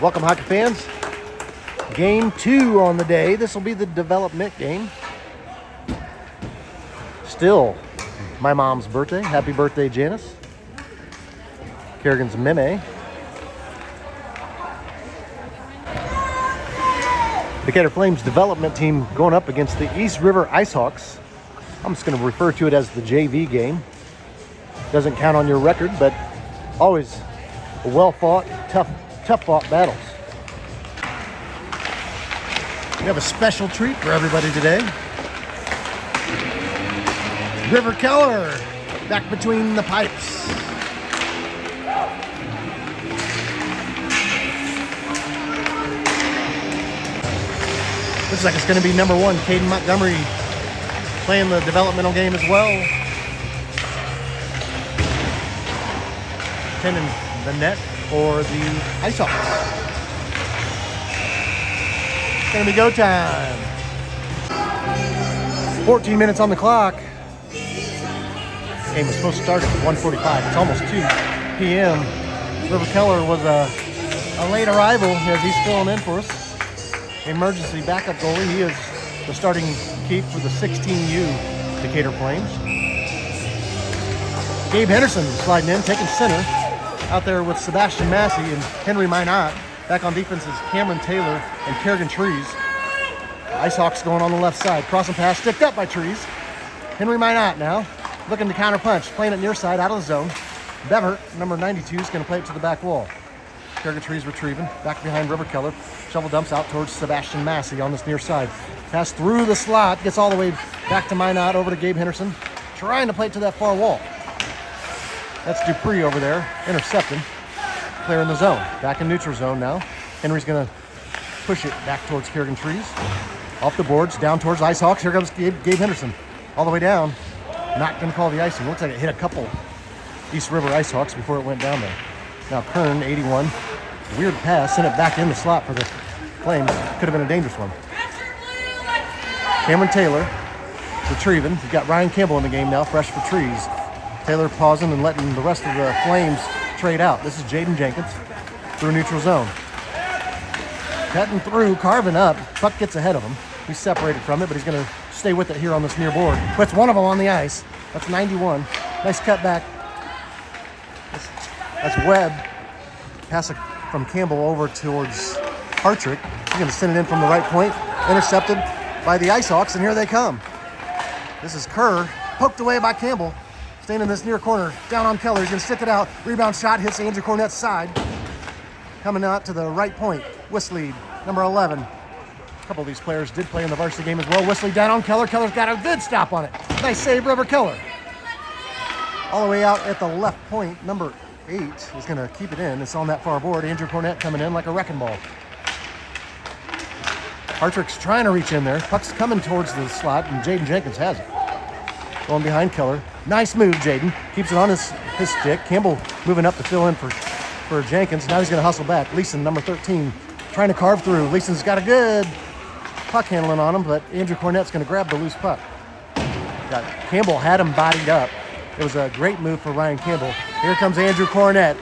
Welcome, hockey fans. Game 2 on the day. This will be the development game. Still my mom's birthday. Happy birthday, Janice. Kerrigan's Meme. Decatur Flames Development team going up against the East River Icehawks. I'm just going to refer to it as the JV game. Doesn't count on your record, but always a well-fought, tough-fought battles. We have a special treat for everybody today. River Keller back between the pipes. Looks like it's going to be number 1, Caden Montgomery, playing the developmental game as well. Tending the net for the Icehawks. It's going to be go time. 14 minutes on the clock. Game was supposed to start at 1:45. It's almost 2 p.m. River Keller was a late arrival as he's filling in for us. Emergency backup goalie. He is the starting keep for the 16U Decatur Flames. Gabe Henderson sliding in, taking center. Out there with Sebastian Massey and Henry Minot. Back on defense is Cameron Taylor and Kerrigan Trees. Icehawks going on the left side. Crossing pass, sticked up by Trees. Henry Minot now, looking to counter punch. Playing it near side, out of the zone. Bever, number 92, is going to play it to the back wall. Kerrigan Trees retrieving. Back behind River Keller. Shovel dumps out towards Sebastian Massey on this near side. Pass through the slot, gets all the way back to Minot, over to Gabe Henderson. Trying to play it to that far wall. That's Dupree over there, intercepting. Clear in the zone. Back in neutral zone now. Henry's going to push it back towards Kerrigan Trees. Off the boards, down towards Icehawks. Here comes Gabe Henderson. All the way down. Not going to call the icing. Looks like it hit a couple East River Icehawks before it went down there. Now Kern, 81. Weird pass. Sent it back in the slot for the Flames. Could have been a dangerous one. Cameron Taylor retrieving. We've got Ryan Campbell in the game now, fresh for Trees. Taylor pausing and letting the rest of the Flames trade out. This is Jaden Jenkins through neutral zone. Cutting through, carving up. Puck gets ahead of him. He's separated from it, but he's going to stay with it here on this near board. Puts one of them on the ice. That's 91. Nice cut back. That's Webb. Pass it from Campbell over towards Hartrick. He's going to send it in from the right point. Intercepted by the Icehawks, and here they come. This is Kerr, poked away by Campbell. Staying in this near corner, down on Keller. He's going to stick it out. Rebound shot hits Andrew Cornett's side. Coming out to the right point, Whistlead, number 11. A couple of these players did play in the varsity game as well. Whistlead down on Keller. Keller's got a good stop on it. Nice save, River Keller. All the way out at the left point, number 8 is going to keep it in. It's on that far board. Andrew Cornett coming in like a wrecking ball. Hartrick's trying to reach in there. Puck's coming towards the slot, and Jaden Jenkins has it. Going behind Keller. Nice move, Jaden. Keeps it on his stick. Campbell moving up to fill in for Jenkins. Now he's going to hustle back. Leeson, number 13, trying to carve through. Leeson's got a good puck handling on him, but Andrew Cornett's going to grab the loose puck. Campbell had him bodied up. It was a great move for Ryan Campbell. Here comes Andrew Cornett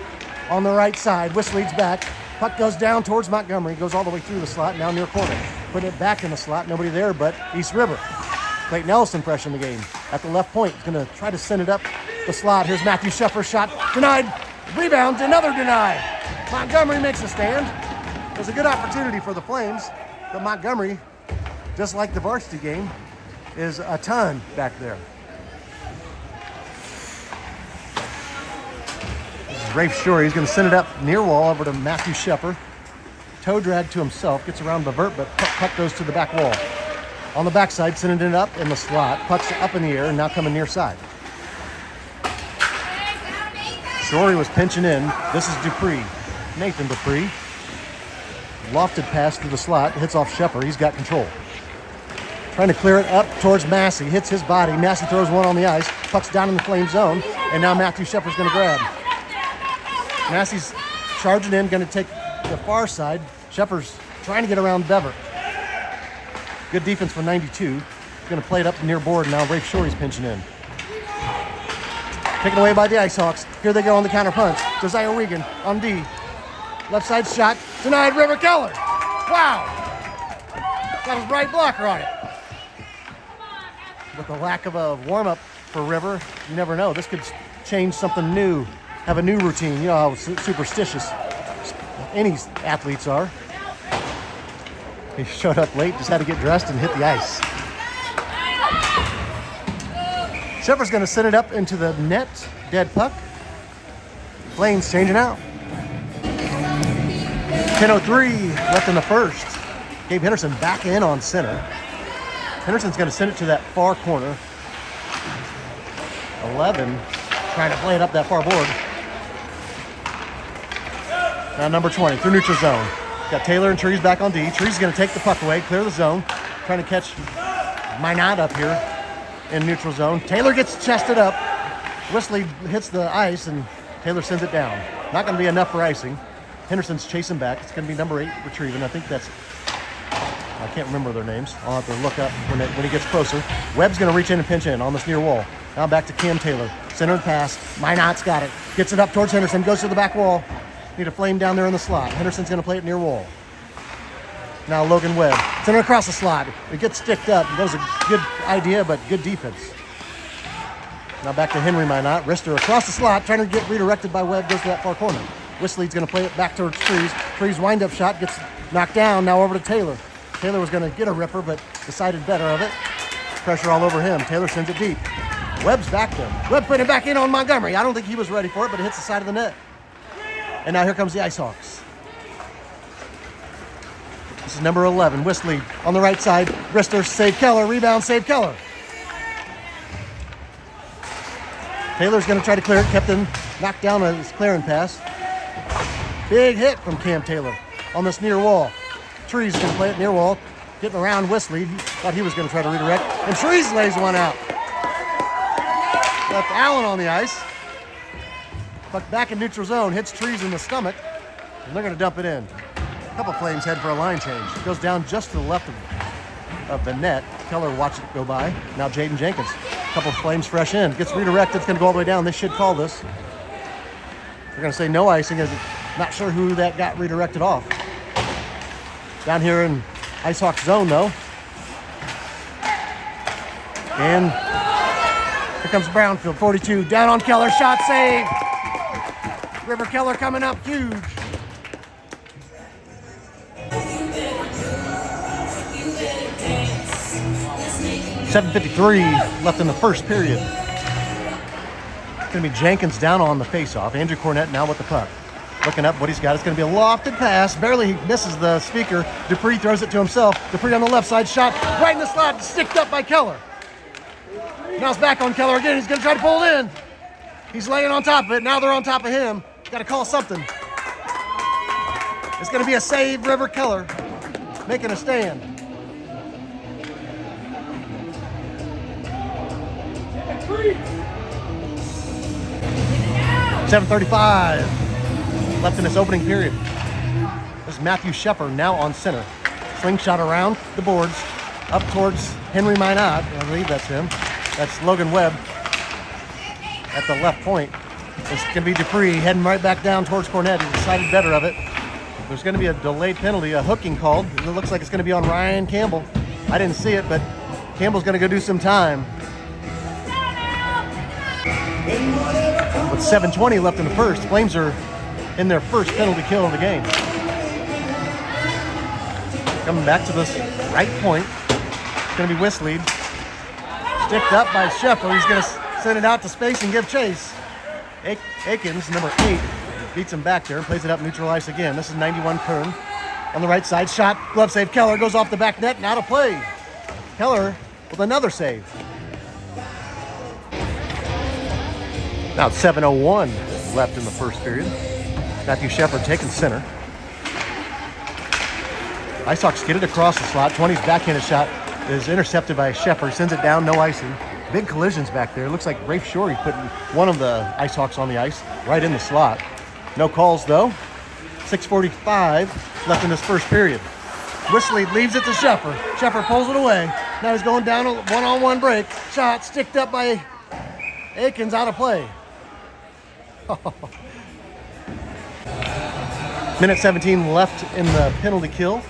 on the right side. Whistlead's back. Puck goes down towards Montgomery. Goes all the way through the slot. Now near corner. Putting it back in the slot. Nobody there but East River. Clayton Ellison fresh in the game. At the left point, he's going to try to send it up the slot. Here's Matthew Sheffer's shot. Denied. Rebound. Another deny. Montgomery makes a stand. It was a good opportunity for the Flames, but Montgomery, just like the varsity game, is a ton back there. This is Rafe Shore. He's going to send it up near wall over to Matthew Sheffer. Toe drag to himself. Gets around Bevert, but puck goes to the back wall. On the backside, sending it up in the slot. Puck's up in the air and now coming near side. Shorey was pinching in. This is Dupree. Nathan Dupree. Lofted pass to the slot. Hits off Sheffer. He's got control. Trying to clear it up towards Massey. Hits his body. Massey throws one on the ice. Puck's down in the Flame zone. And now Matthew Sheffer's going to grab. Massey's charging in. Going to take the far side. Sheffer's trying to get around Bever. Good defense for 92. He's going to play it up near board. Now Rafe Shorey's pinching in. Taken away by the Icehawks. Here they go on the counter punch. Josiah Regan on D. Left side shot Denied River Keller. Wow. Got his right blocker on it. With the lack of a warm-up for River, you never know. This could change something new, have a new routine. You know how superstitious any athletes are. He showed up late, just had to get dressed and hit the ice. Sheffer's going to send it up into the net, dead puck. Flames changing out. 10:03 left in the first. Gabe Henderson back in on center. Henderson's going to send it to that far corner. 11 trying to play it up that far board. Now number 20 through neutral zone. Got Taylor and Trees back on D. Trees is going to take the puck away, clear the zone. Trying to catch Minot up here in neutral zone. Taylor gets chested up. Whistler hits the ice and Taylor sends it down. Not going to be enough for icing. Henderson's chasing back. It's going to be number 8 retrieving. I think that's, I can't remember their names. I'll have to look up when he gets closer. Webb's going to reach in and pinch in on this near wall. Now back to Cam Taylor. Centered pass. Minot's got it. Gets it up towards Henderson. Goes to the back wall. Need a flame down there in the slot. Henderson's going to play it near wall. Now Logan Webb. Center across the slot. It gets sticked up. That was a good idea, but good defense. Now back to Henry Minot. Wrister across the slot. Trying to get redirected by Webb. Goes to that far corner. Whistle's going to play it back towards Trees. Trees wind-up shot gets knocked down. Now over to Taylor. Taylor was going to get a ripper, but decided better of it. Pressure all over him. Taylor sends it deep. Webb's back there. Webb putting it back in on Montgomery. I don't think he was ready for it, but it hits the side of the net. And now here comes the Icehawks. This is number 11, Whistler on the right side. Wrister, save Keller. Rebound, save Keller. Taylor's going to try to clear it. Kept him knocked down on his clearing pass. Big hit from Cam Taylor on this near wall. Trees going to play it near wall. Getting around Whistler. He thought he was going to try to redirect. And Trees lays one out. Left Allen on the ice. Puck back in neutral zone. Hits Trees in the stomach. And they're going to dump it in. A couple Flames head for a line change. Goes down just to the left of the net. Keller watched it go by. Now Jaden Jenkins. A couple Flames fresh in. Gets redirected. It's going to go all the way down. They should call this. They're going to say no icing. As not sure who that got redirected off. Down here in Icehawks zone, though. And here comes Brownfield, 42. Down on Keller. Shot save. River Keller coming up huge. .753 left in the first period. It's going to be Jenkins down on the faceoff. Andrew Cornett now with the puck. Looking up what he's got. It's going to be a lofted pass. Barely he misses the speaker. Dupree throws it to himself. Dupree on the left side. Shot right in the slot. Sticked up by Keller. Now it's back on Keller again. He's going to try to pull it in. He's laying on top of it. Now they're on top of him. Got to call something. It's going to be a save. River Keller making a stand. .735 left in this opening period. This is Matthew Sheffer now on center. Slingshot around the boards, up towards Henry Minot. I believe that's him. That's Logan Webb at the left point. It's going to be Dupree heading right back down towards Cornett. He decided better of it. There's going to be a delayed penalty, a hooking called. It looks like it's going to be on Ryan Campbell. I didn't see it, but Campbell's going to go do some time. With 7:20 left in the first, Flames are in their first penalty kill of the game. Coming back to this right point. It's going to be Whistler. Sticked up by Sheffer. He's going to send it out to space and give chase. Akins, number 8, beats him back there and plays it up neutral ice again. This is 91 Kern. On the right side, shot, glove save. Keller goes off the back net and out of play. Keller with another save. Now it's 7:01 left in the first period. Matthew Sheffer taking center. Icehawks get it across the slot. 20's backhanded shot is intercepted by Sheffer. Sends it down, no icing. Big collisions back there. Looks like Rafe Shorey putting one of the Icehawks on the ice right in the slot. No calls though. 6:45 left in this first period. Whistler leaves it to Sheffer. Sheffer pulls it away. Now he's going down a one-on-one break. Shot sticked up by Akins, out of play. Minute 17 left in the penalty kill.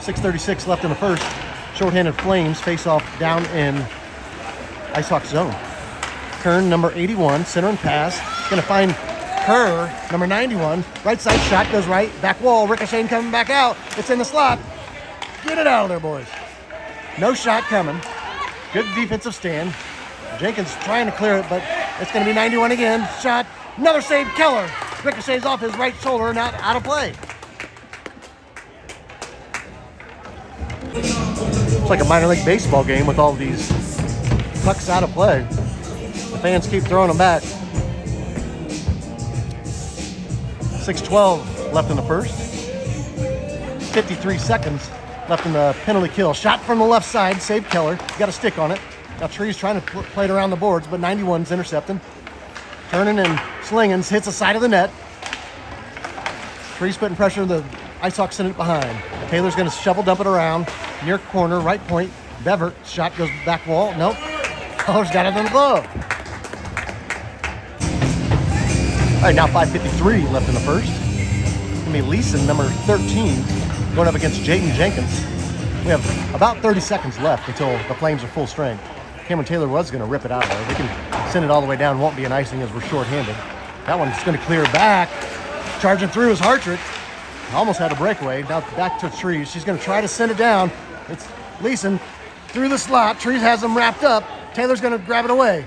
6:36 left in the first. Shorthanded Flames face off down in Icehawks zone. Kern, number 81, center and pass. Gonna find Kerr, number 91. Right side shot goes right. Back wall. Ricochet coming back out. It's in the slot. Get it out of there, boys. No shot coming. Good defensive stand. Jenkins trying to clear it, but it's going to be 91 again. Shot. Another save. Keller. Ricochets off his right shoulder, not out of play. It's like a minor league baseball game with all these pucks out of play. The fans keep throwing them back. 6:12 left in the first. 53 seconds left in the penalty kill. Shot from the left side. Save Keller. Got a stick on it. Now Trees trying to play it around the boards, but 91's intercepting. Turning and slinging. Hits the side of the net. Trees putting pressure on the Icehawks send it behind. Taylor's going to shovel dump it around. Near corner, right point. Bever. Shot goes back wall. Nope. Keller's got it in the glove. All right, now 5:53 left in the first. It's going to be Leeson, number 13, going up against Jaden Jenkins. We have about 30 seconds left until the Flames are full strength. Cameron Taylor was going to rip it out of there. They can send it all the way down. Won't be an icing as we're shorthanded. That one's going to clear back. Charging through is Hartrick. Almost had a breakaway. Now back to Trees. She's going to try to send it down. It's Leeson through the slot. Trees has them wrapped up. Taylor's going to grab it away.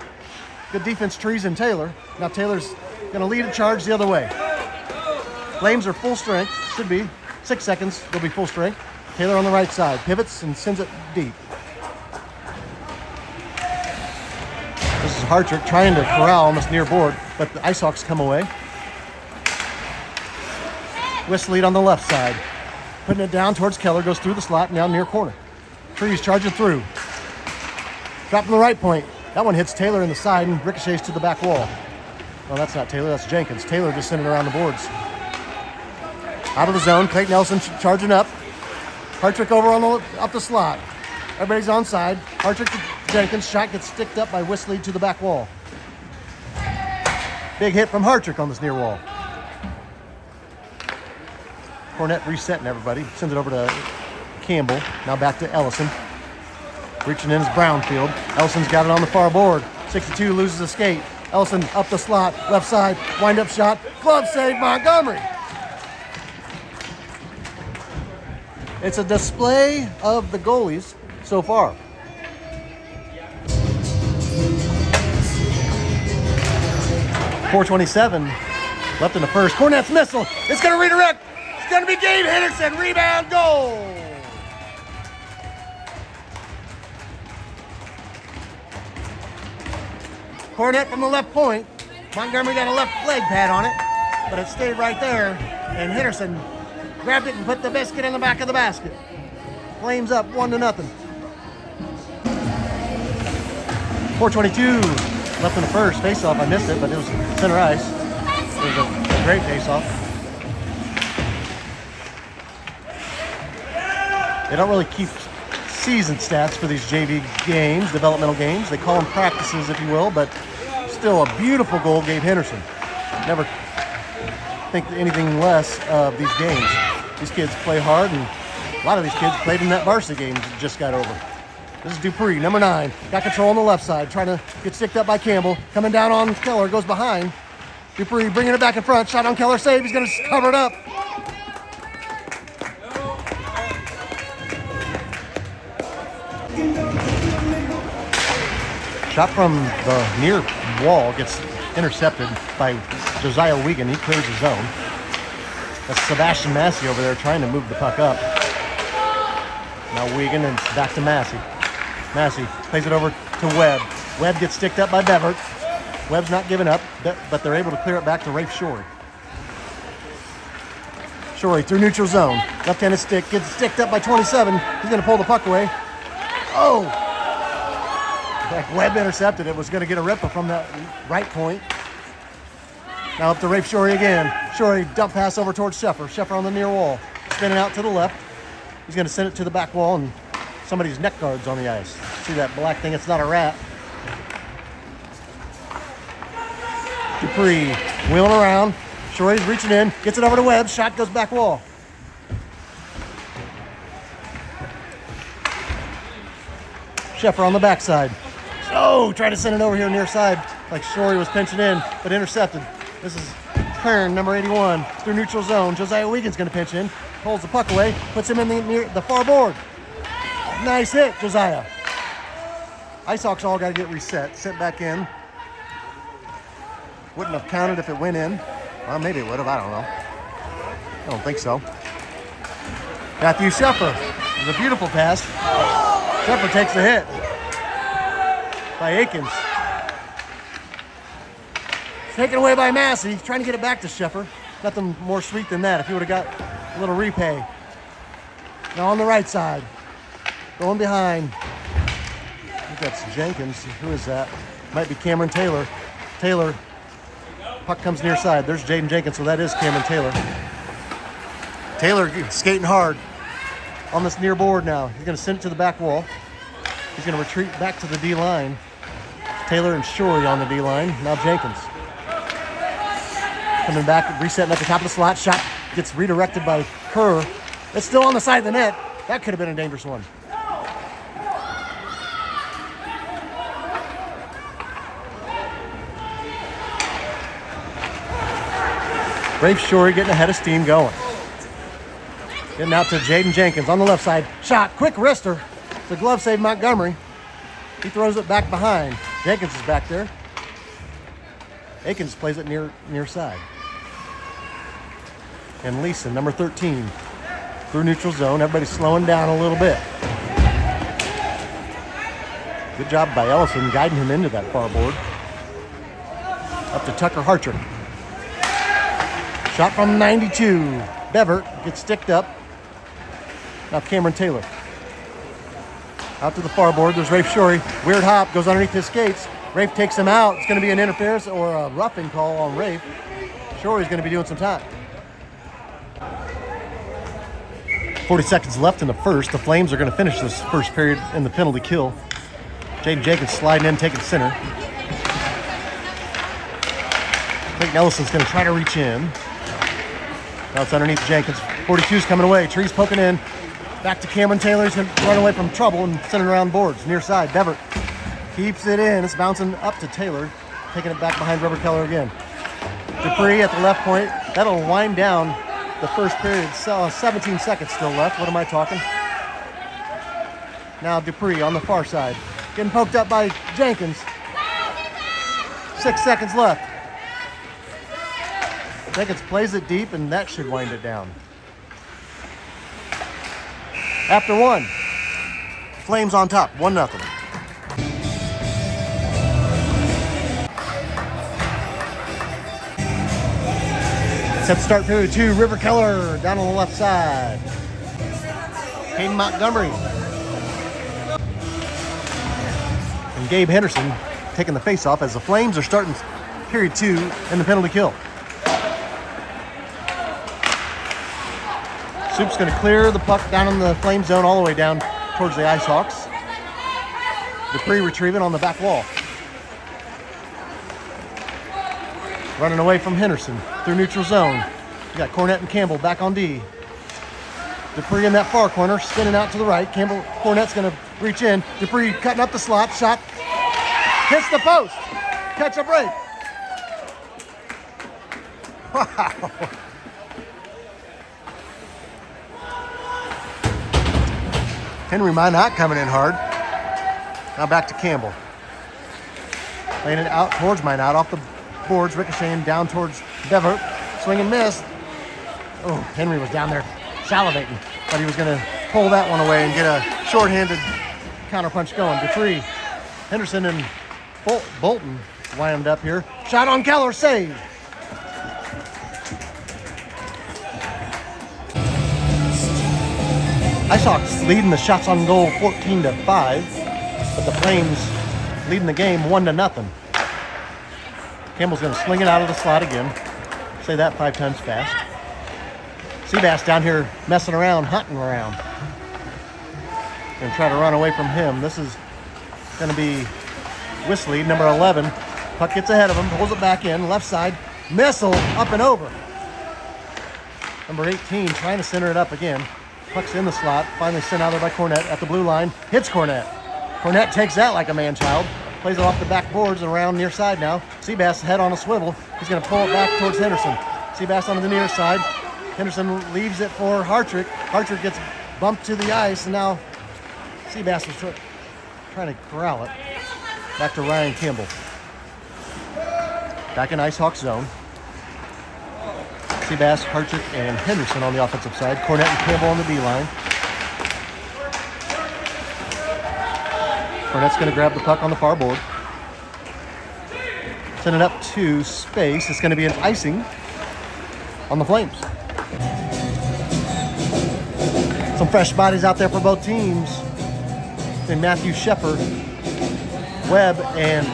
Good defense, Trees and Taylor. Now Taylor's going to lead a charge the other way. Flames are full strength. Should be 6 seconds. They'll be full strength. Taylor on the right side. Pivots and sends it deep. This is Hartrick trying to corral almost near board, but the Icehawks come away. Westlead on the left side. Putting it down towards Keller. Goes through the slot and down near corner. Trees charging through. Drop from the right point. That one hits Taylor in the side and ricochets to the back wall. Oh, that's not Taylor, that's Jenkins. Taylor just sent it around the boards. Out of the zone, Clayton Nelson charging up. Hartrick over on up the slot. Everybody's on side. Hartrick to Jenkins. Shot gets sticked up by Westlead to the back wall. Big hit from Hartrick on this near wall. Cornette resetting everybody. Sends it over to Campbell. Now back to Ellison. Reaching in is Brownfield. Ellison's got it on the far board. 62 loses a skate. Ellison up the slot, left side, wind-up shot, glove save, Montgomery. It's a display of the goalies so far. .427 left in the first. Cornette's missile. It's going to redirect. It's going to be Gabe Henderson. Rebound, goal. Cornette from the left point. Montgomery got a left leg pad on it, but it stayed right there. And Henderson grabbed it and put the biscuit in the back of the basket. Flames up 1-0. .422 left in the first. Face-off, I missed it, but it was center ice. It was a great face-off. They don't really keep season stats for these JV games, developmental games. They call them practices, if you will, but still a beautiful goal, Gabe Henderson. Never think anything less of these games. These kids play hard, and a lot of these kids played in that varsity game that just got over. This is Dupree, number 9. Got control on the left side, trying to get sticked up by Campbell. Coming down on Keller, goes behind. Dupree bringing it back in front. Shot on Keller, save. He's going to cover it up. Shot from the near wall gets intercepted by Josiah Wiegand. He clears his zone. That's Sebastian Massey over there trying to move the puck up. Now Wiegand and back to Massey. Massey plays it over to Webb. Webb gets sticked up by Bevert. Webb's not giving up, but they're able to clear it back to Rafe Shorey. Shorey through neutral zone. Left-handed stick gets sticked up by 27. He's going to pull the puck away. Oh! Webb intercepted it. Was going to get a ripper from that right point. Now up to Rafe Shorey again. Shorey dump pass over towards Sheffer. Sheffer on the near wall. Spinning out to the left. He's going to send it to the back wall, and somebody's neck guard's on the ice. See that black thing? It's not a rat. Dupree wheeling around. Shory's reaching in, gets it over to Webb. Shot goes back wall. Sheffer on the backside. Oh, tried to send it over here near side like Shory was pinching in, but intercepted. This is Kern, number 81, through neutral zone. Josiah Wiegand's going to pinch in, pulls the puck away, puts him in the far board. Nice hit, Josiah. Icehawks all got to get reset, sit back in. Wouldn't have counted if it went in. Well, maybe it would have, I don't know. I don't think so. Matthew Sheffer, it was a beautiful pass. Sheffer takes the hit by Akins. Taken away by Massey, trying to get it back to Sheffer. Nothing more sweet than that if he would have got a little repay. Now on the right side, going behind. I think that's Jenkins. Who is that? Might be Cameron Taylor. Taylor, puck comes near side. There's Jaden Jenkins, so that is Cameron Taylor. Taylor skating hard on this near board now. He's going to send it to the back wall. He's going to retreat back to the D line. Taylor and Shory on the D line. Now Jenkins. Coming back, resetting at the top of the slot. Shot gets redirected by Kerr. It's still on the side of the net. That could have been a dangerous one. Rafe Shory getting ahead of steam going. Getting out to Jaden Jenkins on the left side. Shot, quick wrister. It's a glove save, Montgomery. He throws it back behind. Jenkins is back there. Akins plays it near side. And Leeson, number 13, through neutral zone. Everybody's slowing down a little bit. Good job by Ellison guiding him into that far board. Up to Tucker Hartrick. Shot from 92. Bevert gets sticked up. Now Cameron Taylor. Out to the far board. There's Rafe Shory. Weird hop. Goes underneath his skates. Rafe takes him out. It's going to be an interference or a roughing call on Rafe. Shory's going to be doing some time. 40 seconds left in the first. The Flames are going to finish this first period in the penalty kill. Jaden Jenkins sliding in, taking center. Clayton Ellison's going to try to reach in. Now it's underneath Jenkins. 42's coming away. Trees poking in. Back to Cameron Taylor. He's going to run away from trouble and send it around boards. Near side. Bevert keeps it in. It's bouncing up to Taylor. Taking it back behind Rubber Keller again. Dupree at the left point. That'll wind down the first period. 17 seconds still left. What am I talking? Now Dupree on the far side. Getting poked up by Jenkins. 6 seconds left. Jenkins plays it deep, and that should wind it down. After one, Flames on top, 1-0. Set to start period 2, River Keller down on the left side. Hayden Montgomery. And Gabe Henderson taking the face-off as the Flames are starting period 2 in the penalty kill. Soup's going to clear the puck down in the Flame zone all the way down towards the Icehawks. Dupree retrieving on the back wall. Running away from Henderson through neutral zone. You got Cornett and Campbell back on D. Dupree in that far corner, spinning out to the right. Cornett's going to reach in. Dupree cutting up the slot. Shot. Hits the post. Catch a break. Wow. Henry Minot coming in hard. Now back to Campbell. Laying it out towards Minot off the boards, ricocheting down towards Bevert. Swing and miss. Oh, Henry was down there salivating. But he was going to pull that one away and get a shorthanded counterpunch going. Dupree, Henderson, and Bolton wound up here. Shot on Keller, save. Icehawks leading the shots on goal 14-5, but the Flames leading the game 1-0. Campbell's going to sling it out of the slot again. Say that 5 times fast. Seabass down here messing around, hunting around. Going to try to run away from him. This is going to be Whistler, number 11. Puck gets ahead of him, pulls it back in, left side. Missile up and over. Number 18 trying to center it up again. Puck's in the slot. Finally sent out there by Cornett at the blue line. Hits Cornett. Cornett takes that like a man-child. Plays it off the back boards and around near side now. Seabass head on a swivel. He's going to pull it back towards Henderson. Seabass onto the near side. Henderson leaves it for Hartrick. Hartrick gets bumped to the ice, and now Seabass was trying to corral it. Back to Ryan Campbell. Back in Icehawks zone. Seabass, Hartrick, and Henderson on the offensive side. Cornett and Campbell on the D line. Cornett's going to grab the puck on the far board. Send it up to space. It's going to be an icing on the Flames. Some fresh bodies out there for both teams. And Matthew Sheffer, Webb, and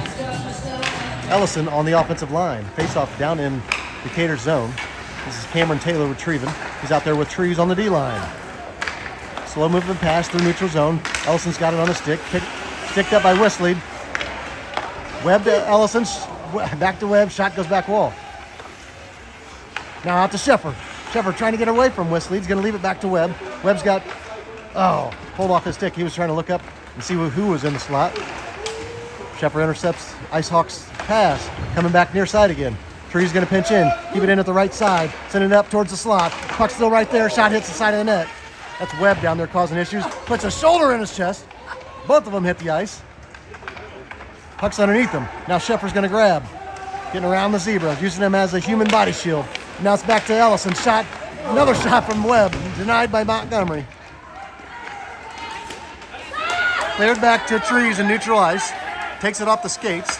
Ellison on the offensive line. Face-off down in Decatur's zone. This is Cameron Taylor retrieving. He's out there with Trees on the D-line. Slow movement pass through neutral zone. Ellison's got it on a stick. Sticked up by Whistlead. Webb to Ellison. Back to Webb. Shot goes back wall. Now out to Sheffer. Sheffer trying to get away from Whistlead. He's going to leave it back to Webb. Webb's got, pulled off his stick. He was trying to look up and see who was in the slot. Sheffer intercepts Icehawks pass. Coming back near side again. Tree's going to pinch in. Keep it in at the right side. Send it up towards the slot. Puck's still right there. Shot hits the side of the net. That's Webb down there causing issues. Puts a shoulder in his chest. Both of them hit the ice. Puck's underneath him. Now Sheffer's going to grab. Getting around the zebra. Using him as a human body shield. Now it's back to Ellison. Shot. Another shot from Webb. Denied by Montgomery. Cleared back to Trees in neutral ice. Takes it off the skates.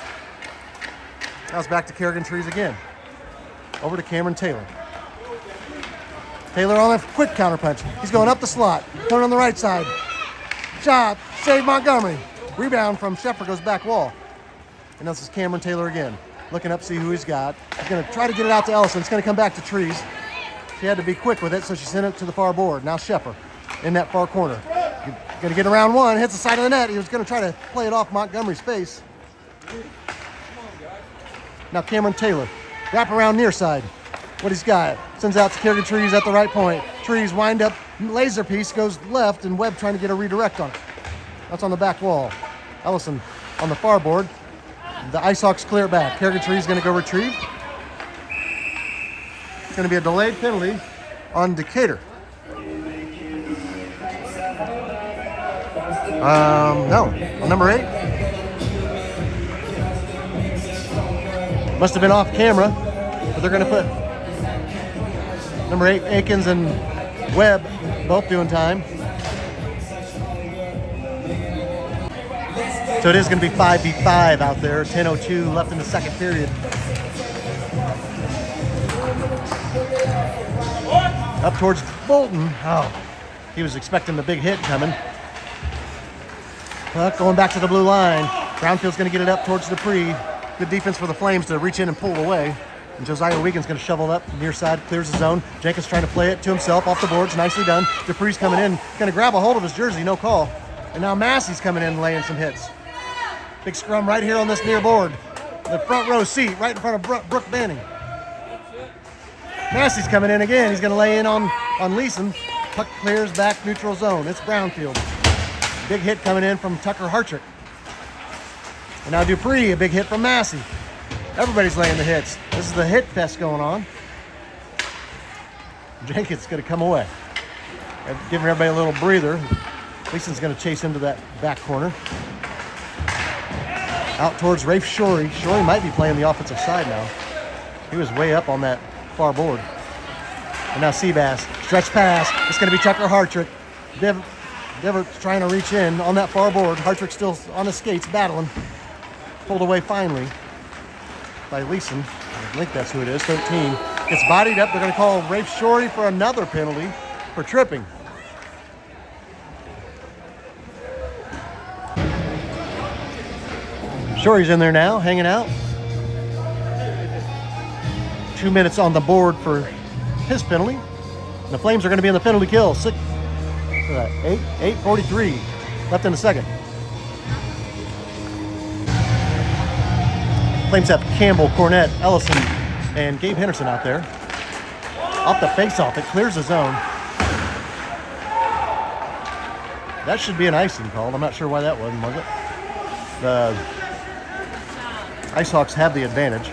Now it's back to Kerrigan Trees again. Over to Cameron Taylor. Taylor on a quick counterpunch. He's going up the slot. Turn on the right side. Shot. Save Montgomery. Rebound from Sheffer goes back wall. And this is Cameron Taylor again. Looking up, see who he's got. He's going to try to get it out to Ellison. It's going to come back to Trees. She had to be quick with it, so she sent it to the far board. Now Sheffer in that far corner. Going to get around one. Hits the side of the net. He was going to try to play it off Montgomery's face. Now Cameron Taylor. Wrap around near side. What he's got. Sends out to Kerrigan Trees at the right point. Trees wind up. Laser piece goes left, and Webb trying to get a redirect on it. That's on the back wall. Ellison on the far board. The Icehawks clear it back. Kerrigan Trees going to go retrieve. It's going to be a delayed penalty on Decatur. No, on number 8. Must have been off camera, but they're going to put number 8, Akins and Webb both doing time. So it is going to be 5v5 out there. 10:02 left in the second period. Up towards Bolton. Oh, he was expecting the big hit coming. Going back to the blue line. Brownfield's going to get it up towards Dupree. Good defense for the Flames to reach in and pull it away. And Josiah Wiegand's going to shovel it up near side, clears the zone. Jenkins trying to play it to himself off the boards. Nicely done. Dupree's coming in. Going to grab a hold of his jersey. No call. And now Massey's coming in and laying some hits. Big scrum right here on this near board. The front row seat right in front of Brooke Banning. Massey's coming in again. He's going to lay in on Leeson. Puck clears back neutral zone. It's Brownfield. Big hit coming in from Tucker Hartrick. And now Dupree, a big hit from Massey. Everybody's laying the hits. This is the hit fest going on. Jenkins going to come away. Giving everybody a little breather. Leeson's going to chase into that back corner. Out towards Rafe Shorey. Shorey might be playing the offensive side now. He was way up on that far board. And now Seabass. Stretch pass. It's going to be Tucker Hartrick. Devert's trying to reach in on that far board. Hartrick still on his skates, battling. Pulled away finally by Leeson. I think that's who it is, 13. Gets bodied up. They're going to call Rafe Shorey for another penalty for tripping. Shorey's in there now, hanging out. 2 minutes on the board for his penalty. And the Flames are going to be in the penalty kill. 8:43 left in the second. Flames have Campbell, Cornett, Ellison, and Gabe Henderson out there. Off the face-off, it clears the zone. That should be an icing called. I'm not sure why that wasn't, was it? The Icehawks have the advantage.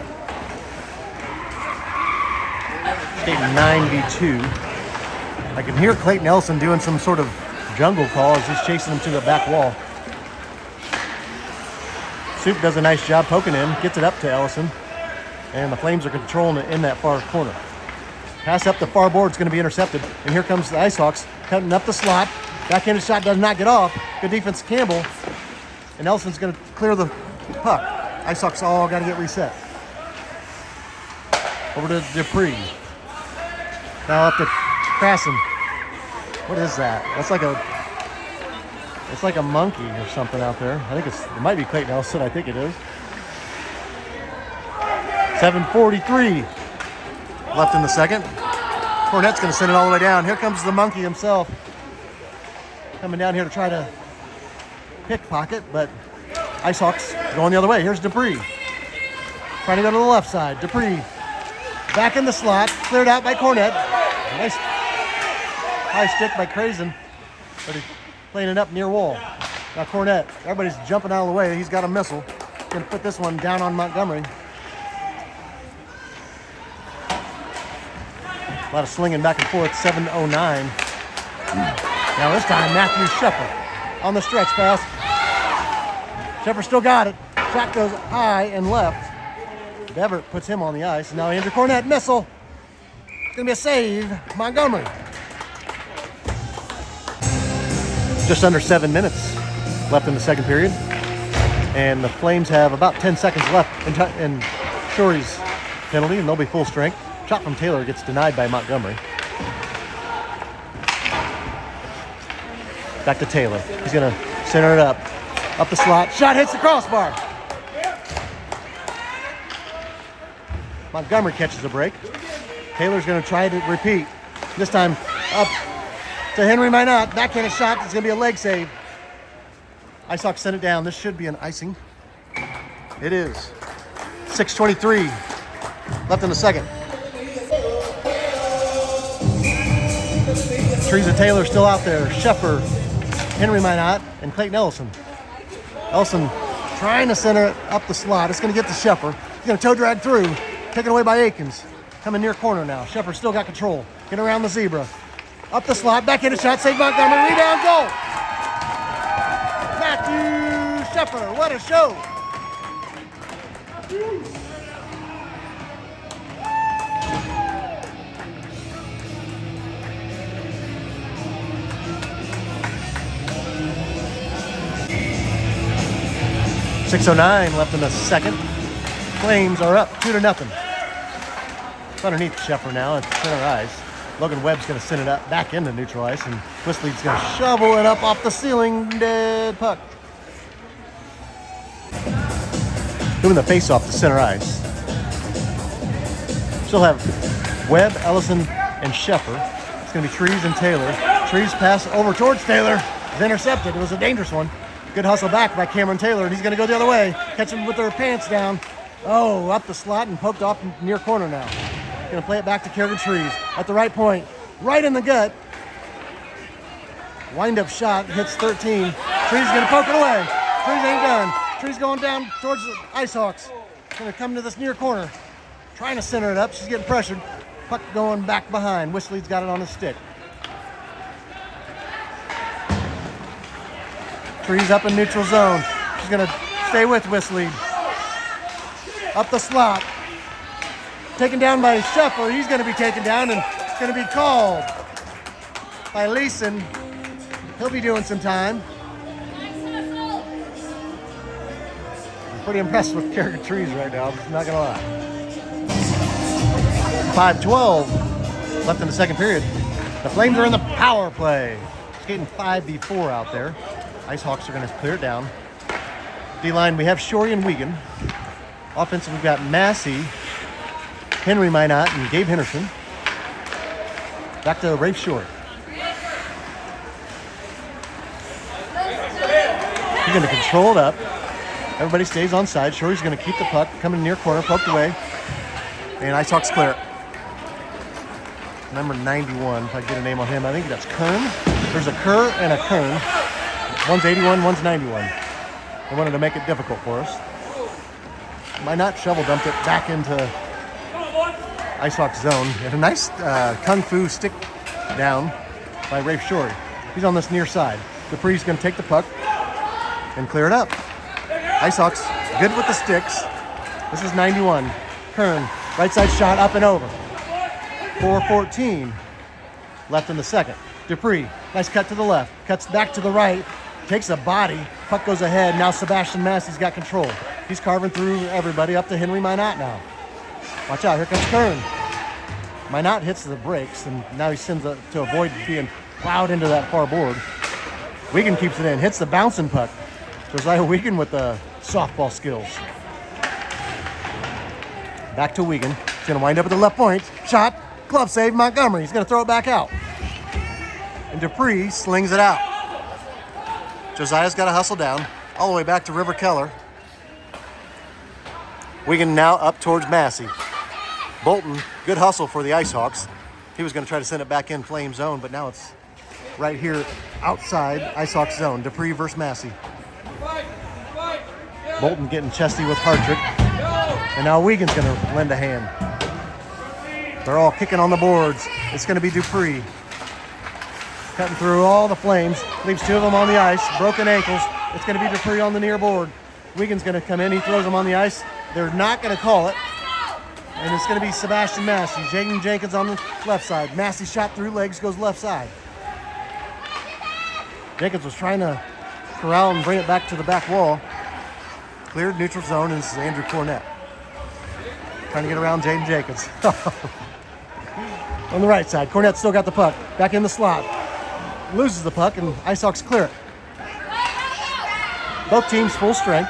Skating 9v2. I can hear Clayton Ellison doing some sort of jungle call as he's chasing him to the back wall. Soup does a nice job poking in, gets it up to Ellison, and the Flames are controlling it in that far corner. Pass up the far board is going to be intercepted, and here comes the Icehawks cutting up the slot. Backhanded shot does not get off. Good defense, Campbell, and Ellison's going to clear the puck. Icehawks all got to get reset. Over to Dupree. Now up to Krasson. What is that? It's like a monkey or something out there. I think it might be Clayton Ellison. I think it is. 7:43 left in the second. Cornette's going to send it all the way down. Here comes the monkey himself, coming down here to try to pickpocket, but Icehawks going the other way. Here's Dupree, trying to go to the left side. Dupree back in the slot, cleared out by Cornette. Nice high stick by Crazen, but he's playing it up near wall. Now Cornette, everybody's jumping out of the way. He's got a missile. Going to put this one down on Montgomery. A lot of slinging back and forth. 7:09. Now this time Matthew Shepard on the stretch pass. Shepard still got it. Shot goes high and left. Deverett puts him on the ice. Now Andrew Cornette, missile. It's going to be a save. Montgomery. Just under 7 minutes left in the second period. And the Flames have about 10 seconds left in Shory's penalty, and they'll be full strength. Shot from Taylor gets denied by Montgomery. Back to Taylor. He's going to center it up. Up the slot. Shot hits the crossbar. Montgomery catches the break. Taylor's going to try to repeat. This time up to Henry Minot. Backhanded shot. It's going to be a leg save. Icehawks sent it down. This should be an icing. It is. 6:23 left in the second. Teresa Taylor still out there. Sheffer, Henry Minot, and Clayton Ellison. Ellison trying to center it up the slot. It's going to get to Sheffer. He's going to toe drag through. Taken away by Aikens. Coming near corner now. Sheffer still got control. Get around the zebra. Up the slot. Back in a shot. Save Montgomery. Rebound. Goal. Matthew Sheffer. What a show. .609 left in the second. Flames are up 2-0. It's underneath Sheffer now at center ice. Logan Webb's going to send it up back into neutral ice, and Whistle's going to shovel it up off the ceiling. Dead puck. Doing the face-off to center ice. Still have Webb, Ellison, and Sheffer. It's going to be Trees and Taylor. Trees pass over towards Taylor. It's intercepted. It was a dangerous one. Good hustle back by Cameron Taylor, and he's going to go the other way. Catch him with their pants down. Oh, up the slot and poked off near corner now. Going to play it back to Kerrigan Trees at the right point. Right in the gut. Wind-up shot hits 13. Trees going to poke it away. Trees ain't done. Trees going down towards the Icehawks. Going to come to this near corner. Trying to center it up. She's getting pressured. Puck going back behind. Whistle's got it on his stick. Trees up in neutral zone. She's going to stay with Whistler. Up the slot. Taken down by Sheffer. He's going to be taken down, and it's going to be called by Leeson. He'll be doing some time. I'm pretty impressed with Kerrigan Trees right now. I'm not going to lie. 5:12 left in the second period. The Flames are in the power play. Skating 5v4 out there. Icehawks are going to clear it down. D-line, we have Shory and Wiegand. Offensive, we've got Massey, Henry Minot, and Gabe Henderson. Back to Rafe Shory. He's going to control it up. Everybody stays on side. Shory's going to keep the puck, coming near corner, poked away. And Icehawks clear it. number 91, if I get a name on him. I think that's Kern. There's a Kerr and a Kern. One's 81, one's 91. They wanted to make it difficult for us. Minot shovel dumped it back into Icehawks zone. And a nice kung fu stick down by Rafe Shorey. He's on this near side. Dupree's going to take the puck and clear it up. Icehawks good with the sticks. This is 91. Kern, right side shot up and over. 4:14 left in the second. Dupree, nice cut to the left. Cuts back to the right. Takes a body. Puck goes ahead. Now Sebastian Massey's got control. He's carving through everybody up to Henry Minot now. Watch out. Here comes Kern. Minot hits the brakes, and now he sends to avoid being plowed into that far board. Wiegand keeps it in. Hits the bouncing puck. Josiah Wiegand with the softball skills. Back to Wiegand. He's going to wind up at the left point. Shot. Glove save. Montgomery. He's going to throw it back out. And Dupree slings it out. Josiah's got to hustle down all the way back to River Keller. Wiegand now up towards Massey. Bolton, good hustle for the Icehawks. He was going to try to send it back in Flame zone, but now it's right here outside Icehawks zone. Dupree versus Massey. Bolton getting chesty with Hartrick. And now Wiegand's going to lend a hand. They're all kicking on the boards. It's going to be Dupree. Cutting through all the Flames. Leaves two of them on the ice. Broken ankles. It's going to be Dupree on the near board. Wiegand's going to come in. He throws them on the ice. They're not going to call it. And it's going to be Sebastian Massey. Jaden Jenkins on the left side. Massey shot through legs, goes left side. Jenkins was trying to corral and bring it back to the back wall. Cleared neutral zone, and this is Andrew Cornett. Trying to get around Jaden Jenkins. On the right side, Cornett still got the puck. Back in the slot. Loses the puck, and Icehawks clear it. Both teams full strength.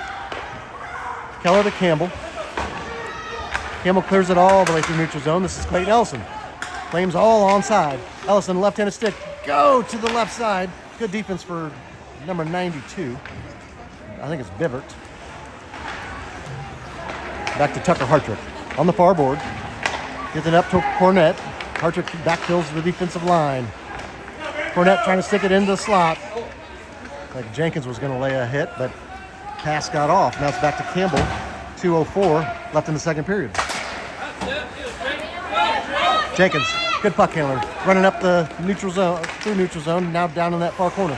Keller to Campbell. Campbell clears it all the way through neutral zone. This is Clayton Ellison. Flames all onside. Ellison, left-handed stick. Go to the left side. Good defense for number 92. I think it's Bivert. Back to Tucker Hartrick. On the far board. Gets it up to Cornett. Hartrick backfills the defensive line. Cornett trying to stick it into the slot. Like Jenkins was going to lay a hit, but pass got off. Now it's back to Campbell. 2:04 left in the second period. Jenkins, good puck handler. Running up the neutral zone, through neutral zone, now down in that far corner.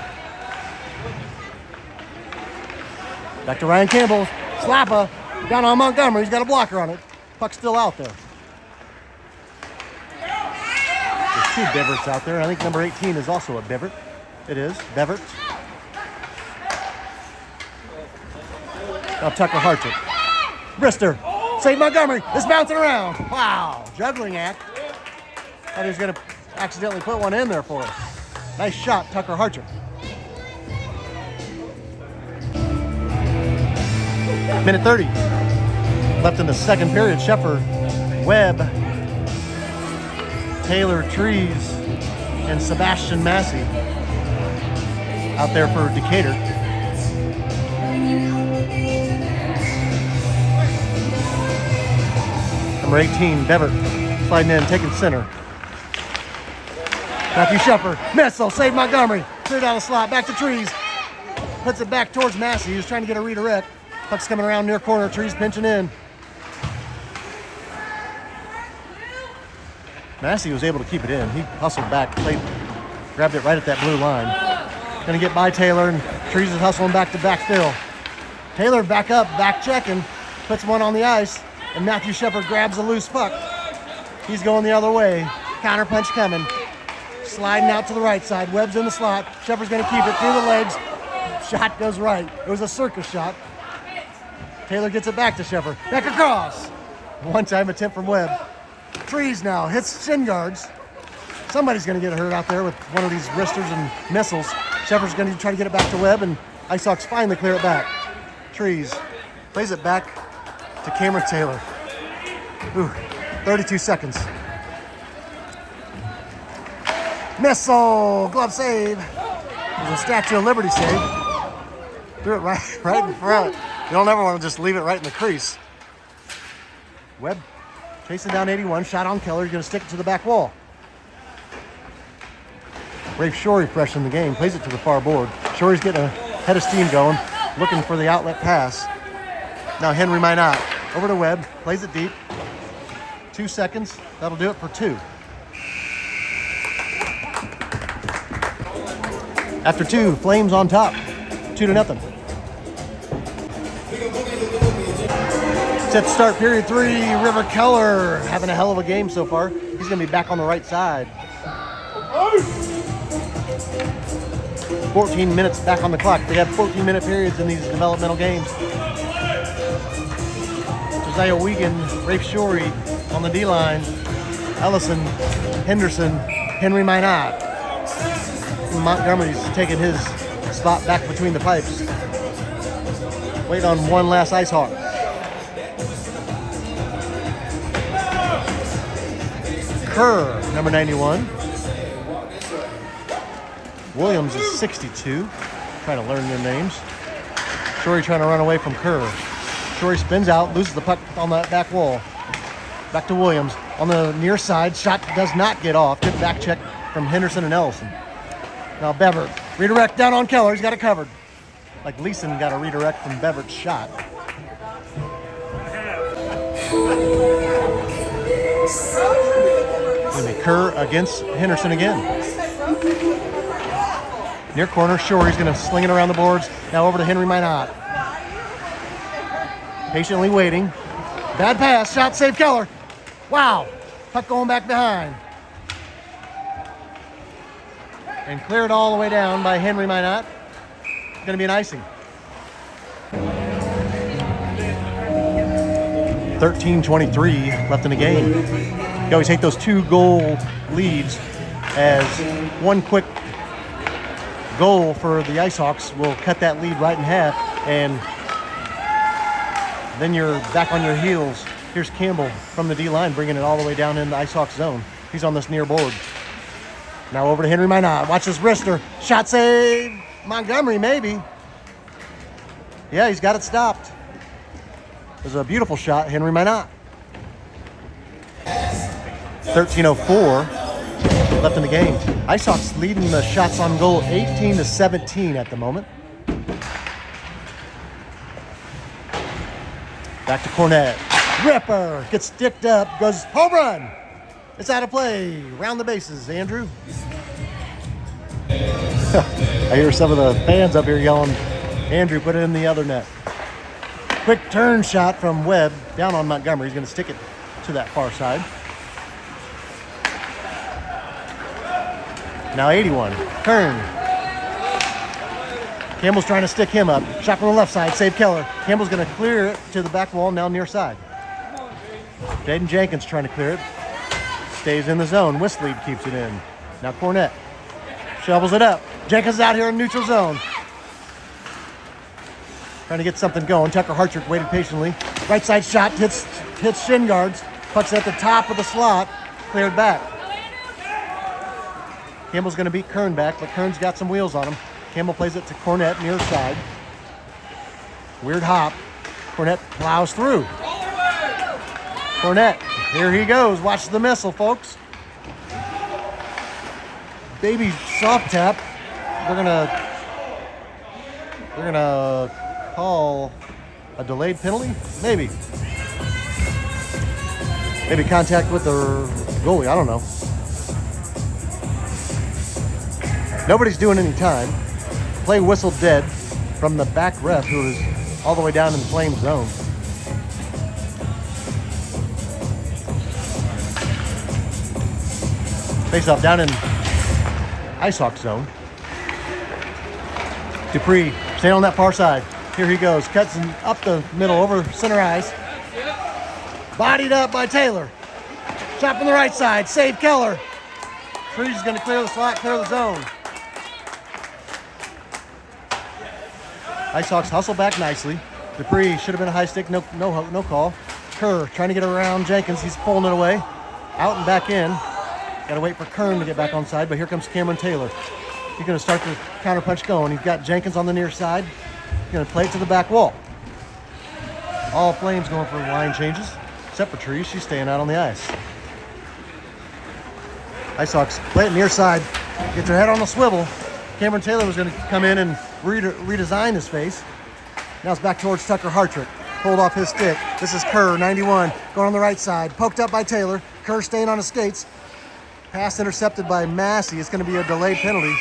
Back to Ryan Campbell. Slappa. Down on Montgomery. He's got a blocker on it. Puck's still out there. There's two Beverts out there. I think number 18 is also a Bevert. It is. Bevert. Now Tucker Hartrick. Brister. Save Montgomery. It's bouncing around. Wow. Juggling act. Thought he was going to accidentally put one in there for us. Nice shot, Tucker Hartrick. Minute 30 left in the second period. Sheffer, Webb, Taylor, Trees, and Sebastian Massey out there for Decatur. Number 18, Bevert, sliding in, taking center. Matthew Sheffer, missile, save Montgomery. Cleared out of slot, back to Trees. Puts it back towards Massey. He was trying to get a redirect. Puck's coming around near corner. Trees pinching in. Massey was able to keep it in. He hustled back, grabbed it right at that blue line. Gonna get by Taylor, and Trees is hustling back to backfill. Taylor back up, back checking, puts one on the ice, and Matthew Shepard grabs a loose puck. He's going the other way. Counter punch coming. Sliding out to the right side. Webb's in the slot. Shepard's gonna keep it through the legs. Shot goes right. It was a circus shot. Taylor gets it back to Sheffer. Back across. One-time attempt from Webb. Trees now. Hits shin guards. Somebody's going to get hurt out there with one of these wristers and missiles. Sheffer's going to try to get it back to Webb, and Icehawks finally clear it back. Trees. Plays it back to Cameron Taylor. 32 seconds. Missile. Glove save. There's a Statue of Liberty save. Threw it right in front. You don't ever want to just leave it right in the crease. Webb chasing down 81. Shot on Keller. He's going to stick it to the back wall. Rafe Shorey fresh in the game, plays it to the far board. Shorey's getting a head of steam going, looking for the outlet pass. Now Henry Minot over to Webb, plays it deep. 2 seconds, that'll do it for 2. After 2, Flames on top, 2-0. Set to start period 3, River Keller having a hell of a game so far. He's gonna be back on the right side. 14 minutes back on the clock. They have 14-minute periods in these developmental games. Josiah Wiegand, Rafe Shorey on the D-line. Ellison, Henderson, Henry Minot. Montgomery's taking his spot back between the pipes. Wait on one last Ice Hawk. Kerr, number 91. Williams is 62. Trying to learn their names. Shorey trying to run away from Kerr. Shorey spins out, loses the puck on that back wall. Back to Williams on the near side. Shot does not get off. Good back check from Henderson and Ellison. Now Bever, redirect down on Keller. He's got it covered. Like Leeson got a redirect from Bever's shot. Gonna be Kerr against Henderson again. Near corner, Shorey's gonna sling it around the boards. Now over to Henry Minot. Patiently waiting. Bad pass, shot, save Keller. Wow, puck going back behind. And cleared all the way down by Henry Minot. Gonna be an icing. 13:23 left in the game. You always take those 2-goal leads as one quick goal for the Ice Hawks will cut that lead right in half, and then you're back on your heels. Here's Campbell from the D-line bringing it all the way down in the Ice Hawks zone. He's on this near board. Now over to Henry Minot. Watch this wrister. Shot save. Montgomery, maybe. Yeah, he's got it stopped. It was a beautiful shot, Henry Minot. 13:04 left in the game. Ice Hawks leading the shots on goal 18-17 at the moment. Back to Cornett. Ripper gets sticked up, goes home run. It's out of play. Round the bases, Andrew. I hear some of the fans up here yelling, Andrew, put it in the other net. Quick turn shot from Webb down on Montgomery. He's going to stick it to that far side. Now 81. Kern. Campbell's trying to stick him up. Shot from the left side. Save Keller. Campbell's going to clear it to the back wall, now near side. Jaden Jenkins trying to clear it. Stays in the zone. Wistlead keeps it in. Now Cornett shovels it up. Jenkins is out here in neutral zone. Trying to get something going. Tucker Hartrick waited patiently. Right side shot hits shin guards. Pucks at the top of the slot. Cleared back. Campbell's going to beat Kern back, but Kern's got some wheels on him. Campbell plays it to Cornett near side. Weird hop. Cornett plows through. Cornett, here he goes. Watch the missile, folks. Baby soft tap. They're gonna call a delayed penalty? Maybe. Maybe contact with the goalie, I don't know. Nobody's doing any time. Play whistled dead from the back ref who is all the way down in the Flames zone. Face off down in Ice Hawks zone. Dupree staying on that far side. Here he goes. Cuts up the middle over center ice. Bodied up by Taylor. Shot from the right side. Save Keller. Dupree's going to clear the slot, clear the zone. Ice Hawks hustle back nicely. Dupree should have been a high stick. No call. Kerr trying to get around Jenkins. He's pulling it away. Out and back in. Got to wait for Kern to get back on side, but here comes Cameron Taylor. He's going to start the counterpunch going. He's got Jenkins on the near side. He's going to play it to the back wall. All Flames going for line changes, except for Tree. She's staying out on the ice. Ice Hawks play it near side. Gets her head on the swivel. Cameron Taylor was going to come in and redesign his face. Now it's back towards Tucker Hartrick. Pulled off his stick. This is Kerr, 91, going on the right side. Poked up by Taylor. Kerr staying on his skates. Pass intercepted by Massey. It's going to be a delayed penalty.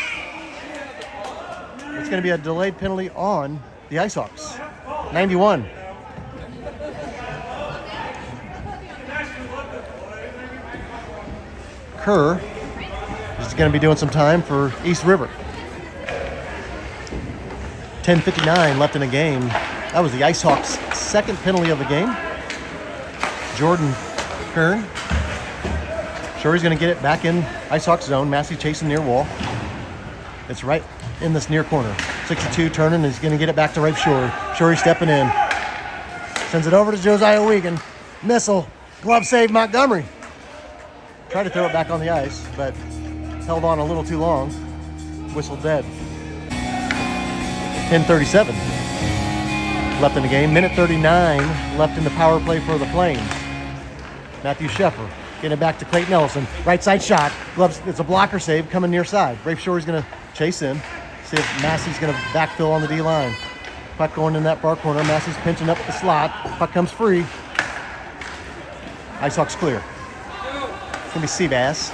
It's going to be a delayed penalty on the Icehawks. 91. Kerr is going to be doing some time for East River. 10:59 left in the game. That was the Icehawks' second penalty of the game. Jordan Kern. Sure, he's going to get it back in Icehawks zone. Massey chasing near wall. It's right in this near corner. 62 turning, and he's going to get it back to Rafe Shorey. Shorey stepping in. Sends it over to Josiah Wiegand. Missile. Glove save Montgomery. Tried to throw it back on the ice, but held on a little too long. Whistle dead. 10:37 left in the game. Minute 39 left in the power play for the Flames. Matthew Sheffer getting it back to Clayton Ellison. Right side shot. Gloves. It's a blocker save coming near side. Rafe Shorey's going to chase in. See if Massey's going to backfill on the D line. Puck going in that far corner. Massey's pinching up the slot. Puck comes free. Icehawks clear. It's going to be Seabass.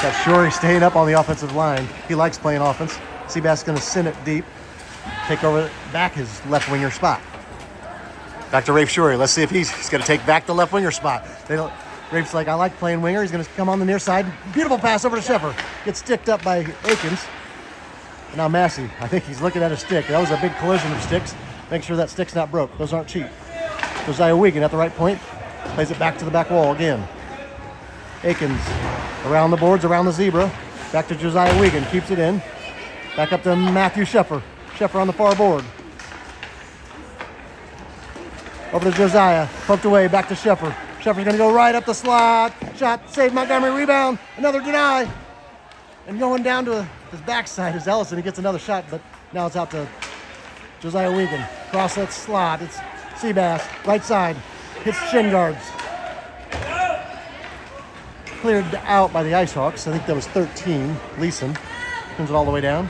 Got Shorey staying up on the offensive line. He likes playing offense. Seabass going to send it deep. Take over back his left winger spot. Back to Rafe Shorey. Let's see if he's going to take back the left winger spot. Rafe's like, I like playing winger. He's going to come on the near side. Beautiful pass over to Sheffer. Gets sticked up by Akins. And now Massey. I think he's looking at his stick. That was a big collision of sticks. Make sure that stick's not broke. Those aren't cheap. Josiah Wiegand at the right point. Plays it back to the back wall again. Akins around the boards, around the zebra. Back to Josiah Wiegand. Keeps it in. Back up to Matthew Sheffer. Sheffer on the far board. Over to Josiah. Poked away. Back to Sheffer. Sheffer's going to go right up the slot. Shot. Save Montgomery. Rebound. Another deny. And going down to his backside is Ellison. He gets another shot, but now it's out to Josiah Wiegand. Cross that slot. It's Seabass. Right side. Hits shin guards. Cleared out by the Icehawks. I think that was 13. Leeson. Comes it all the way down.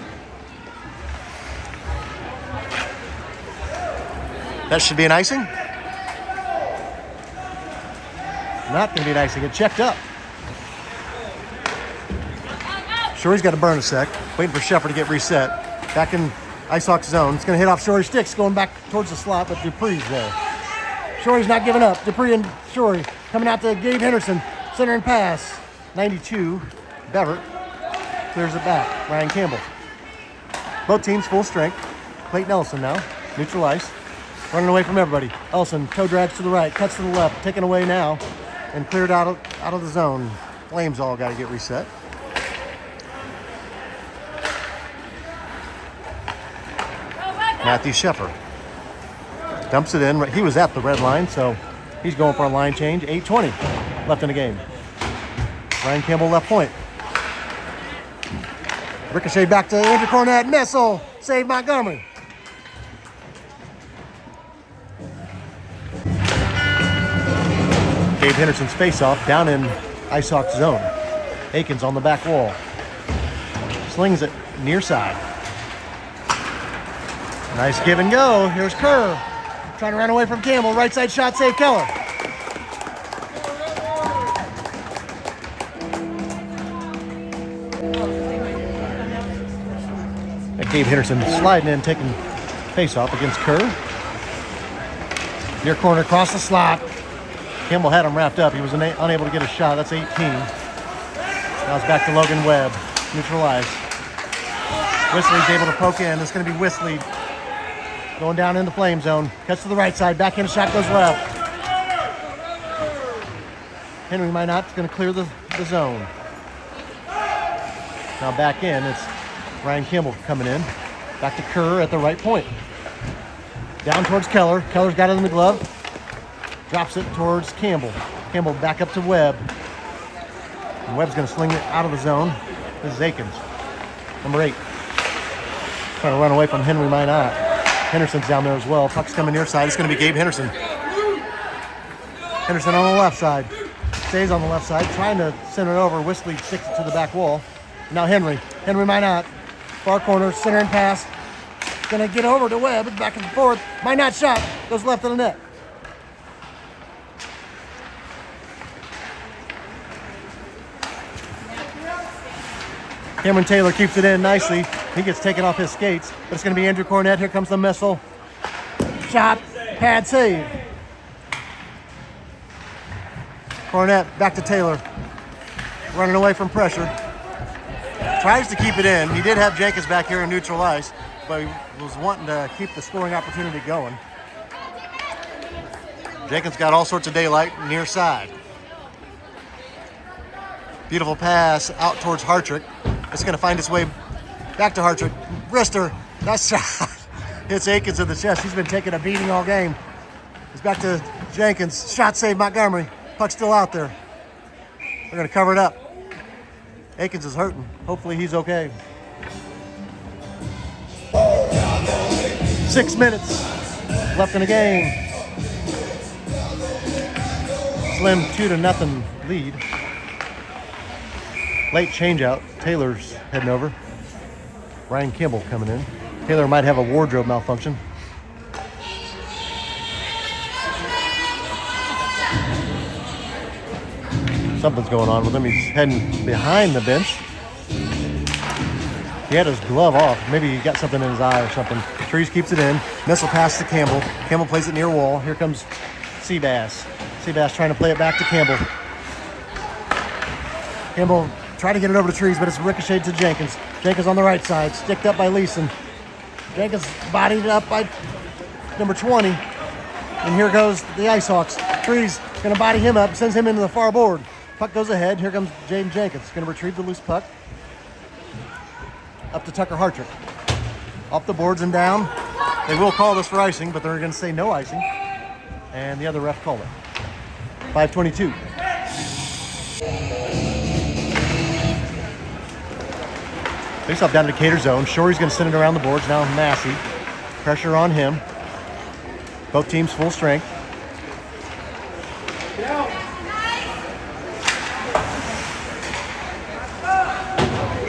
That should be an icing. Not going to be an icing. It checked up. Shorey's got to burn a sec. Waiting for Sheffer to get reset. Back in Icehawks zone. It's going to hit off Shorey's sticks going back towards the slot, but Dupree's there. Shorey's not giving up. Dupree and Shorey coming out to Gabe Henderson. Center and pass. 92. Beverett clears it back. Ryan Campbell. Both teams full strength. Clayton Ellison now. Neutral ice. Running away from everybody. Ellison toe drags to the right. Cuts to the left. Taken away now. And cleared out of the zone. Flames all got to get reset. Matthew Sheffer dumps it in. He was at the red line, so he's going for a line change. 8:20 left in the game. Ryan Campbell left point. Ricochet back to Andrew Cornett. Missile. Save Montgomery. Gabe Henderson's face-off down in Icehawks zone. Akins on the back wall. Slings it near side. Nice give and go. Here's Kerr. Trying to run away from Campbell. Right side shot, save Keller. And Gabe Henderson sliding in, taking face-off against Kerr. Near corner, across the slot. Campbell had him wrapped up. He was unable to get a shot. That's 18. Now it's back to Logan Webb. Neutral ice. Whistler's able to poke in. It's going to be Whistler going down in the flame zone. Cuts to the right side. Backhand shot goes left. Henry Minot's going to clear the zone. Now back in. It's Ryan Campbell coming in. Back to Kerr at the right point. Down towards Keller. Keller's got it in the glove. Drops it towards Campbell. Campbell back up to Webb. And Webb's going to sling it out of the zone. This is Akins. Number 8. Trying to run away from Henry Minot. Henderson's down there as well. Puck's coming near side. It's going to be Gabe Henderson. Henderson on the left side. stays on the left side, trying to send it over. Whistly sticks it to the back wall. Now Henry might not. Far corner, center and pass. Gonna get over to Webb, back and forth. Might not shot, goes left of the net. Cameron Taylor keeps it in nicely. He gets taken off his skates, but it's gonna be Andrew Cornett. Here comes the missile. Shot, pad save. Cornett back to Taylor. Running away from pressure. Tries to keep it in. He did have Jenkins back here in neutral ice, but he was wanting to keep the scoring opportunity going. Jenkins got all sorts of daylight near side. Beautiful pass out towards Hartrick. It's going to find its way back to Hartrick. Wrister, nice shot. Hits Aikens in the chest. He's been taking a beating all game. It's back to Jenkins. Shot saved Montgomery. Puck's still out there. They're going to cover it up. Aikens is hurting. Hopefully he's okay. 6 minutes left in the game. Slim 2-0 lead. Late changeout. Taylor's heading over. Ryan Kimball coming in. Taylor might have a wardrobe malfunction. Something's going on with him. He's heading behind the bench. He had his glove off. Maybe he got something in his eye or something. Trees keeps it in. Missile pass to Campbell. Campbell plays it near wall. Here comes Seabass. Seabass trying to play it back to Campbell. Campbell tried to get it over to Trees, but it's ricocheted to Jenkins. Jenkins on the right side, sticked up by Leeson. Jenkins bodied up by number 20. And here goes the Icehawks. Trees gonna body him up, sends him into the far board. Puck goes ahead. Here comes Jaden Jenkins. Gonna retrieve the loose puck. Up to Tucker Hartrick. Off the boards and down. They will call this for icing, but they're gonna say no icing. And the other ref called it. 5:22. Face-off down to Decatur zone. Shore's going to send it around the boards. Now Massey. Pressure on him. Both teams full strength.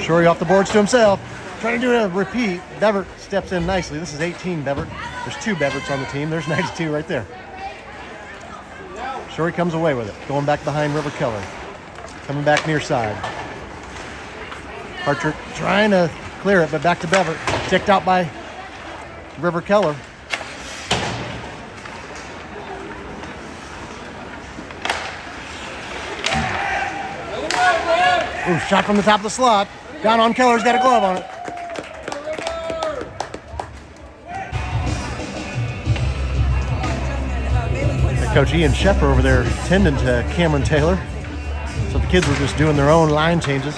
Shore off the boards to himself. Trying to do a repeat. Bevert steps in nicely. This is 18 Bevert. There's 2 Beverts on the team. There's 92 right there. Shore comes away with it. Going back behind River Keller. Coming back near side. Hartrick trying to clear it, but back to Bevert. Checked out by River Keller. Ooh, shot from the top of the slot. Down on Keller's got a glove on it. Coach Ian Sheffer over there tending to Cameron Taylor. So the kids were just doing their own line changes,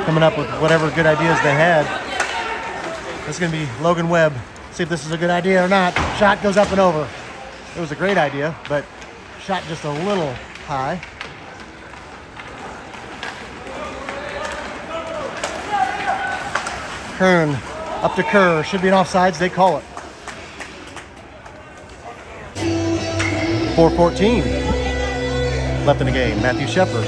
coming up with whatever good ideas they had. This is going to be Logan Webb. See if this is a good idea or not. Shot goes up and over. It was a great idea, but shot just a little high. Kern up to Kerr. Should be an offsides. They call it. 4:14 left in the game. Matthew Shepard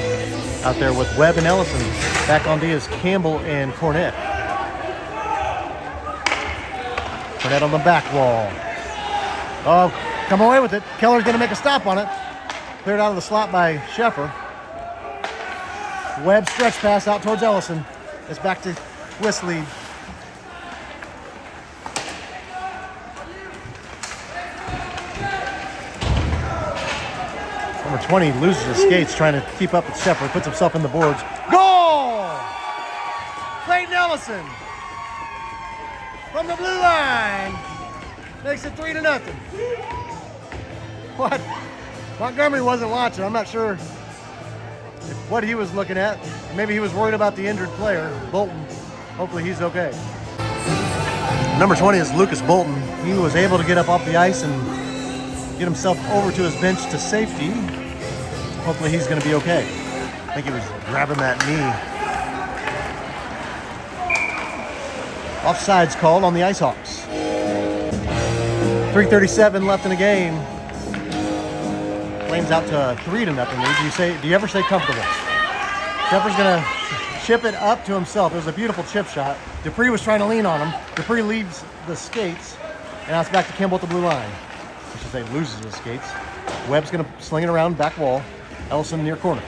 out there with Webb and Ellison. Back on D is Campbell and Cornett. Cornett on the back wall. Oh, come away with it. Keller's going to make a stop on it. Cleared out of the slot by Sheffer. Webb stretch pass out towards Ellison. It's back to Whistly. Number 20 loses his skates trying to keep up with Sheffer. Puts himself in the boards. Goal! Clayton Ellison from the blue line makes it 3-0. What? Montgomery wasn't watching. I'm not sure what he was looking at. Maybe he was worried about the injured player, Bolton. Hopefully he's okay. Number 20 is Lucas Bolton. He was able to get up off the ice and get himself over to his bench to safety. Hopefully he's going to be okay. I think he was grabbing that knee. Offsides called on the Icehawks. 3:37 left in the game. Flames out to a 3-0 lead. Do you ever say comfortable? Shepard's gonna chip it up to himself. It was a beautiful chip shot. Dupree was trying to lean on him. Dupree leaves the skates, and now it's back to Kimball at the blue line. I should say loses the skates. Webb's gonna sling it around back wall. Ellison near corner.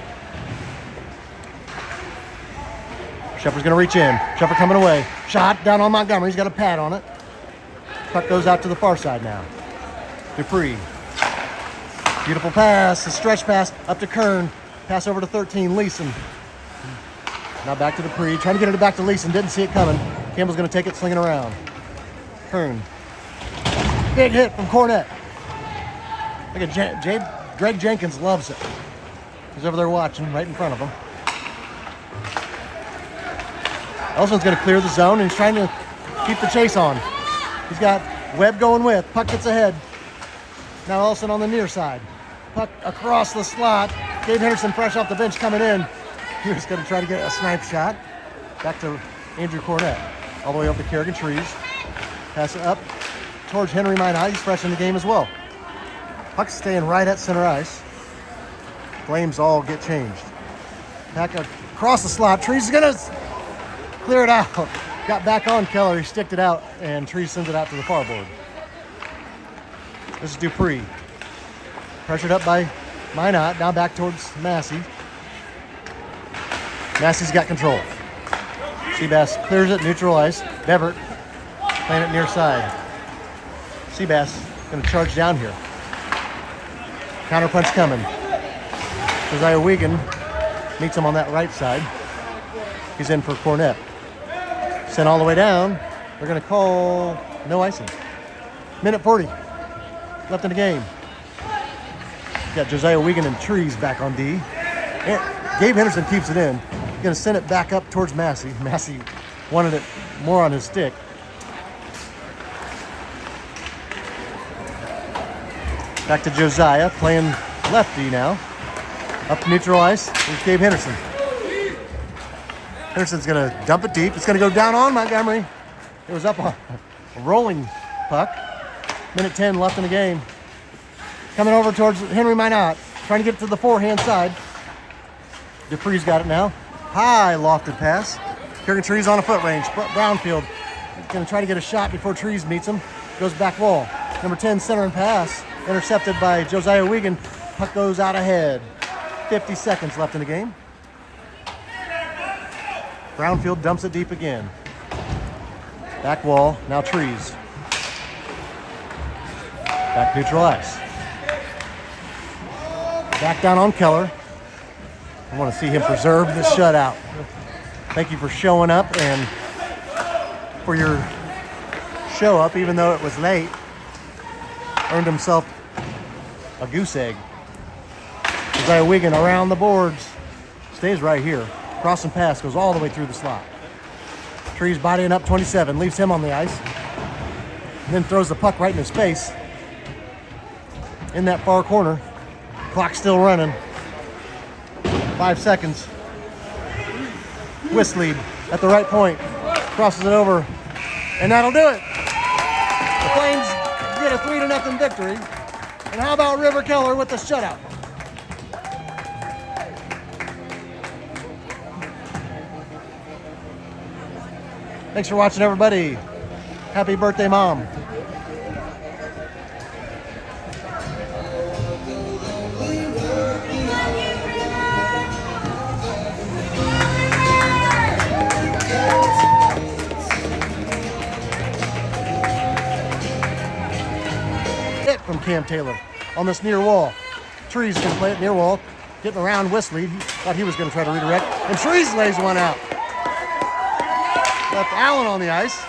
Shepard's gonna reach in. Shepard coming away. Shot down on Montgomery. He's got a pad on it. Puck goes out to the far side now. Dupree. Beautiful pass. A stretch pass up to Kern. Pass over to 13. Leeson. Now back to Dupree. Trying to get it back to Leeson. Didn't see it coming. Campbell's gonna take it, slinging around. Kern. Big hit from Cornett. Look at Greg Jenkins loves it. He's over there watching right in front of him. Ellison's going to clear the zone, and he's trying to keep the chase on. He's got Webb going with. Puck gets ahead. Now Ellison on the near side. Puck across the slot. Gabe Henderson fresh off the bench coming in. He was going to try to get a snipe shot. Back to Andrew Cornett. All the way up to Kerrigan Trees. Pass it up towards Henry Minot. He's fresh in the game as well. Puck's staying right at center ice. Flames all get changed. Back across the slot. Trees is going to clear it out. Got back on Keller. He sticked it out, and Trees sends it out to the far board. This is Dupree. Pressured up by Minot. Now back towards Massey. Massey's got control. Seabass clears it, neutral ice. Devert playing it near side. Seabass going to charge down here. Counter punch coming. Josiah Wiegand meets him on that right side. He's in for Cornett. Sent all the way down. They're going to call no icing. Minute 40 left in the game. Got Josiah Wiegand and Trees back on D. And Gabe Henderson keeps it in. He's going to send it back up towards Massey. Massey wanted it more on his stick. Back to Josiah, playing lefty now. Up to neutral ice. Here's Gabe Henderson. Henderson's going to dump it deep. It's going to go down on Montgomery. It was up on a rolling puck. Minute 10 left in the game. Coming over towards Henry Minot. Trying to get it to the forehand side. Dupree's got it now. High lofted pass. Kerrigan Trees on a foot range. Brownfield is going to try to get a shot before Trees meets him. Goes back wall. Number 10 center and pass. Intercepted by Josiah Wiegand. Puck goes out ahead. 50 seconds left in the game. Brownfield dumps it deep again. Back wall, now Trees. Back neutral ice. Back down on Keller. I want to see him preserve this shutout. Thank you for showing up and for your show up, even though it was late. Earned himself a goose egg. Josiah Wiegand around the boards. Stays right here. Crossing pass goes all the way through the slot. Trees bodying up 27. Leaves him on the ice. And then throws the puck right in his face. In that far corner. Clock still running. 5 seconds. Whistlead at the right point. Crosses it over. And that'll do it. The Flames get a 3-0 victory. And how about River Keller with the shutout? Thanks for watching, everybody. Happy birthday, Mom. Hit from Cam Taylor on this near wall. Trees going to play it near wall. Getting around Whistlead. Thought he was going to try to redirect. And Trees lays one out. Left Allen on the ice.